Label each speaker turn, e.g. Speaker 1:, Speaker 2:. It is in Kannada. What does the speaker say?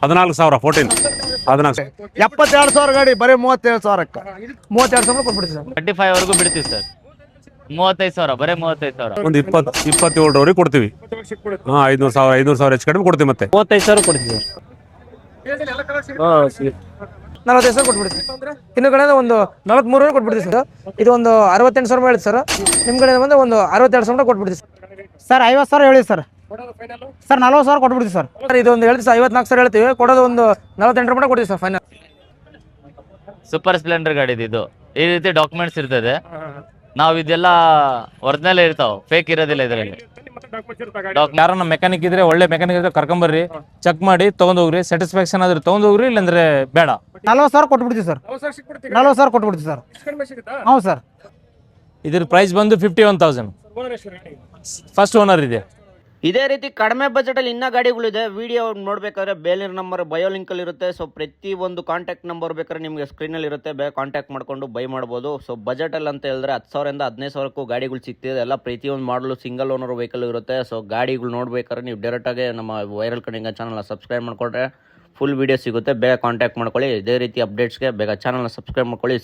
Speaker 1: 14,000 14 14
Speaker 2: 72,000 ಗಾಡಿ ಬರೀ 37,000ಕ್ಕೆ 32,000 ಕೊಟ್ಬಿಡ್ತೀವಿ ಸರ್.
Speaker 3: 25 ವರೆಗೂ ಬಿಡ್ತೀವಿ ಸರ್. 35,000 ಬರೀ 35,000.
Speaker 1: ಒಂದು 27,000 ಕೊಡ್ತೀವಿ. ಹಾ 500,000 ಹೆಚ್ಚು ಕಡಿಮೆ ಕೊಡ್ತೀವಿ. ಮತ್ತೆ
Speaker 4: 35,000 ಕೊಡ್ತೀವಿ ಸರ್.
Speaker 2: 45,000 ಕೊಟ್ಬಿಡ್ತೀವಿ. ಇನ್ನು ಕಡೆ ಒಂದು 43,000 ಕೊಟ್ಬಿಡ್ತೀವಿ ಸರ್. ಇದು ಒಂದು 68,000 ಹೇಳಿ ಸರ್. ನಿಮ್ಮ ಕಡೆ ಬಂದು ಒಂದು 62,000 ಕೊಟ್ಬಿಡ್ತೀವಿ ಸರ್. 50,000 ಹೇಳಿ ಸರ್. 40,000 ಕೊಟ್ಬಿಡ್ತೀವಿ ಸರ್. ಇದು ಒಂದು ಹೇಳ್ತೀವಿ ಸರ್, 54,000 ಹೇಳ್ತೀವಿ, ಕೊಡೋದು ಒಂದು 48 ಮಟ್ಟ ಕೊಡ್ತೀವಿ ಸರ್ ಫೈನಲ್.
Speaker 3: ಸೂಪರ್ ಸ್ಪ್ಲೆಂಡರ್ ಗಾಡಿ ಇದು. ಈ ರೀತಿ ಡಾಕ್ಯುಮೆಂಟ್ಸ್ ಇರ್ತದೆ. ನಾವು ಇದೆಲ್ಲ ಒರಿಜಿನಲ್ ಇರ್ತಾವ, ಫೇಕ್ ಇರೋದಿಲ್ಲ ಇದರಲ್ಲಿ.
Speaker 4: ಯಾರನ್ನ ಮೆಕ್ಯಾನಿಕ್ ಇದ್ರೆ ಒಳ್ಳೆ ಮೆಕ್ಯಾನಿಕ್ ಇದ್ರೆ ಕರ್ಕೊಂಬರ್ರಿ, ಚೆಕ್ ಮಾಡಿ ತಗೊಂಡ್ ಹೋಗ್ರಿ. ಸ್ಯಾಟಿಸ್ಫ್ಯಾಕ್ಷನ್ ಆದ್ರೆ ತಗೊಂಡ್ ಹೋಗ್ರಿ, ಇಲ್ಲಾಂದ್ರೆ ಬೇಡ.
Speaker 2: 40,000 ಕೊಟ್ಬಿಡ್ತೀವಿ ಸರ್. 40,000 ಕೊಟ್ಬಿಡ್ತೀವಿ ಸರ್. ಹೌದು ಸರ್.
Speaker 4: ಇದ್ರ ಪ್ರೈಸ್ ಬಂದು 51,000. ಫಸ್ಟ್ ಓನರ್ ಇದೆ.
Speaker 5: ಇದೇ ರೀತಿ ಕಡಿಮೆ ಬಜೆಟಲ್ಲಿ ಇನ್ನೂ ಗಾಡಿಗಳಿದೆ. ವಿಡಿಯೋ ನೋಡಬೇಕಾದ್ರೆ ಬೇಲಿನ ನಂಬರ್ ಬಯೋ ಲಿಂಕಲ್ಲಿ ಇರುತ್ತೆ. ಸೊ ಪ್ರತಿ ಒಂದು ಕಾಂಟ್ಯಾಕ್ಟ್ ನಂಬರ್ ಬೇಕಾದ್ರೆ ನಿಮಗೆ ಸ್ಕ್ರೀನಲ್ಲಿ ಇರುತ್ತೆ, ಬೇಗ ಕಾಂಟ್ಯಾಕ್ಟ್ ಮಾಡ್ಕೊಂಡು ಬೈ ಮಾಡ್ಬೋದು. ಸೊ ಬಜೆಟಲ್ಲಿ ಅಂತ ಹೇಳಿದ್ರೆ 10,000 ಇಂದ 15,000ಕ್ಕೂ ಗಾಡಿಗಳು ಸಿಗ್ತಿದೆ. ಎಲ್ಲ ಪ್ರತಿಯೊಂದು ಮಾಡಲು ಸಿಂಗಲ್ ಓನರ್ ವೆಹಿಕಲ್ ಇರುತ್ತೆ. ಸೊ ಗಾಡಿಗಳು ನೋಡ್ಬೇಕಾದ್ರೆ ನೀವು ಡೈರೆಕ್ಟಾಗಿ ನಮ್ಮ ವೈರಲ್ ಕಣ್ಣಿಂಗ ಚಾನಲ್ನ ಸಬ್ಸ್ಕ್ರೈಬ್ ಮಾಡ್ಕೊಂಡ್ರೆ ಫುಲ್ ವೀಡಿಯೋ ಸಿಗುತ್ತೆ. ಬೇಗ ಕಾಂಟ್ಯಾಕ್ಟ್ ಮಾಡ್ಕೊಳ್ಳಿ. ಇದೇ ರೀತಿ ಅಪ್ಡೇಟ್ಸ್ಗೆ ಬೇಗ ಚಾನಲ್ನ ಸಬ್ಸ್ಕ್ರೈಬ್ ಮಾಡ್ಕೊಳ್ಳಿ.